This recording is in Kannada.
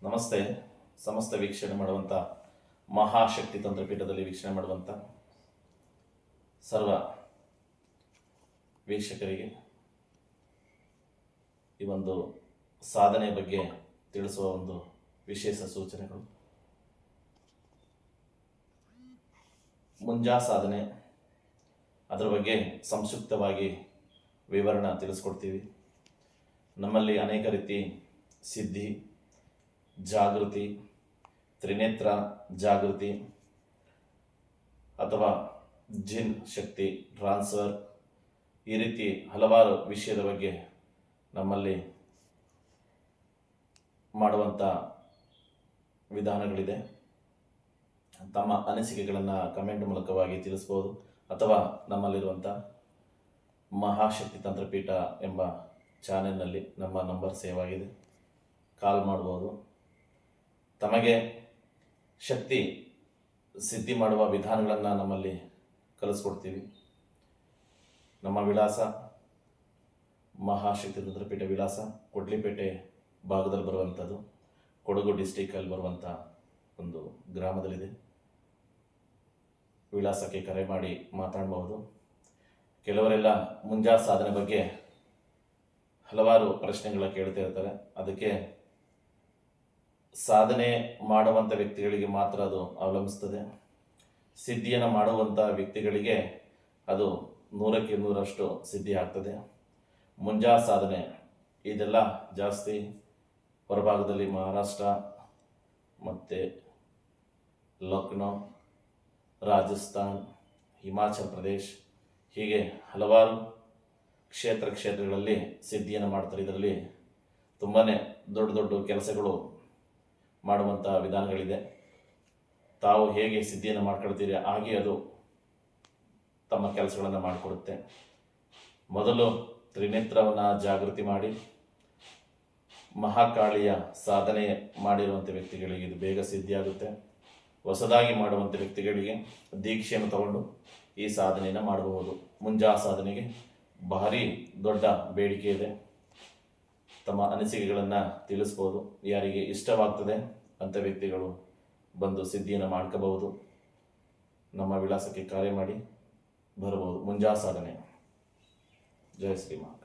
ನಮಸ್ತೆ. ಸಮಸ್ತ ವೀಕ್ಷಣೆ ಮಾಡುವಂಥ ಮಹಾಶಕ್ತಿ ತಂತ್ರಪೀಠದಲ್ಲಿ ವೀಕ್ಷಣೆ ಮಾಡುವಂಥ ಸರ್ವ ವೀಕ್ಷಕರಿಗೆ ಈ ಒಂದು ಸಾಧನೆ ಬಗ್ಗೆ ತಿಳಿಸುವ ಒಂದು ವಿಶೇಷ ಸೂಚನೆಗಳು. ಮುಂಜಾ ಸಾಧನೆ, ಅದರ ಬಗ್ಗೆ ಸಂಕ್ಷಿಪ್ತವಾಗಿ ವಿವರಣೆ ತಿಳಿಸ್ಕೊಡ್ತೀವಿ. ನಮ್ಮಲ್ಲಿ ಅನೇಕ ರೀತಿ ಸಿದ್ಧಿ, ಜಾಗೃತಿ, ತ್ರಿನೇತ್ರ ಜಾಗೃತಿ ಅಥವಾ ಜಿನ್ ಶಕ್ತಿ ಟ್ರಾನ್ಸ್ಫರ್, ಈ ರೀತಿ ಹಲವಾರು ವಿಷಯದ ಬಗ್ಗೆ ನಮ್ಮಲ್ಲಿ ಮಾಡುವಂಥ ವಿಧಾನಗಳಿದೆ. ತಮ್ಮ ಅನಿಸಿಕೆಗಳನ್ನು ಕಮೆಂಟ್ ಮೂಲಕವಾಗಿ ತಿಳಿಸ್ಬೋದು ಅಥವಾ ನಮ್ಮಲ್ಲಿರುವಂಥ ಮಹಾಶಕ್ತಿ ತಂತ್ರಪೀಠ ಎಂಬ ಚಾನೆಲ್ನಲ್ಲಿ ನಮ್ಮ ನಂಬರ್ ಸೇವ್ ಆಗಿದೆ, ಕಾಲ್ ಮಾಡ್ಬೋದು. ತಮಗೆ ಶಕ್ತಿ ಸಿದ್ಧಿ ಮಾಡುವ ವಿಧಾನಗಳನ್ನು ನಮ್ಮಲ್ಲಿ ಕಲಿಸ್ಕೊಡ್ತೀವಿ. ನಮ್ಮ ವಿಳಾಸ ಮಹಾಶಕ್ತಿ ತಂತ್ರಪೀಠ ವಿಳಾಸ ಕೊಡ್ಲಿಪೇಟೆ ಭಾಗದಲ್ಲಿ ಬರುವಂಥದ್ದು, ಕೊಡಗು ಡಿಸ್ಟಿಕಲ್ಲಿ ಬರುವಂಥ ಒಂದು ಗ್ರಾಮದಲ್ಲಿದೆ. ವಿಳಾಸಕ್ಕೆ ಕರೆ ಮಾಡಿ ಮಾತಾಡಬಹುದು. ಕೆಲವರೆಲ್ಲ ಮುಂಜಾ ಸಾಧನೆ ಬಗ್ಗೆ ಹಲವಾರು ಪ್ರಶ್ನೆಗಳ ಕೇಳ್ತಾ ಇರ್ತಾರೆ. ಅದಕ್ಕೆ ಸಾಧನೆ ಮಾಡುವಂಥ ವ್ಯಕ್ತಿಗಳಿಗೆ ಮಾತ್ರ ಅದು ಅವಲಂಬಿಸ್ತದೆ. ಸಿದ್ಧಿಯನ್ನು ಮಾಡುವಂಥ ವ್ಯಕ್ತಿಗಳಿಗೆ ಅದು 100ಕ್ಕೆ 100ರಷ್ಟು ಸಿದ್ಧಿ ಆಗ್ತದೆ. ಮುಂಜಾ ಸಾಧನೆ ಇದೆಲ್ಲ ಜಾಸ್ತಿ ಹೊರಭಾಗದಲ್ಲಿ ಮಹಾರಾಷ್ಟ್ರ ಮತ್ತು ಲಕ್ನೋ, ರಾಜಸ್ಥಾನ್, ಹಿಮಾಚಲ್ ಪ್ರದೇಶ್, ಹೀಗೆ ಹಲವಾರು ಕ್ಷೇತ್ರಗಳಲ್ಲಿ ಸಿದ್ಧಿಯನ್ನು ಮಾಡ್ತಾರೆ. ಇದರಲ್ಲಿ ತುಂಬಾ ದೊಡ್ಡ ದೊಡ್ಡ ಕೆಲಸಗಳು ಮಾಡುವಂಥ ವಿಧಾನಗಳಿದೆ. ತಾವು ಹೇಗೆ ಸಿದ್ಧಿಯನ್ನು ಮಾಡ್ಕೊಳ್ತೀರಿ ಹಾಗೆ ಅದು ತಮ್ಮ ಕೆಲಸಗಳನ್ನು ಮಾಡಿಕೊಡುತ್ತೆ. ಮೊದಲು ತ್ರಿನೇತ್ರವನ್ನು ಜಾಗೃತಿ ಮಾಡಿ ಮಹಾಕಾಳಿಯ ಸಾಧನೆ ಮಾಡಿರುವಂಥ ವ್ಯಕ್ತಿಗಳಿಗೆ ಇದು ಬೇಗ ಸಿದ್ಧಿಯಾಗುತ್ತೆ. ಹೊಸದಾಗಿ ಮಾಡುವಂಥ ವ್ಯಕ್ತಿಗಳಿಗೆ ದೀಕ್ಷೆಯನ್ನು ತಗೊಂಡು ಈ ಸಾಧನೆಯನ್ನು ಮಾಡಬಹುದು. ಮುಂಜಾ ಸಾಧನೆಗೆ ಭಾರಿ ದೊಡ್ಡ ಬೇಡಿಕೆ ಇದೆ. ತಮ್ಮ ಅನಿಸಿಕೆಗಳನ್ನು ತಿಳಿಸ್ಬೋದು. ಯಾರಿಗೆ ಇಷ್ಟವಾಗ್ತದೆ ಅಂಥ ವ್ಯಕ್ತಿಗಳು ಬಂದು ಸಿದ್ಧಿಯನ್ನು ಮಾಡ್ಕೋಬಹುದು. ನಮ್ಮ ವಿಳಾಸಕ್ಕೆ ಕರೆ ಮಾಡಿ ಬರಬಹುದು. ಮುಂಜಾ ಸಾಧನೆ. ಜಯ ಶ್ರೀ ಮಹಾಕಾಳ.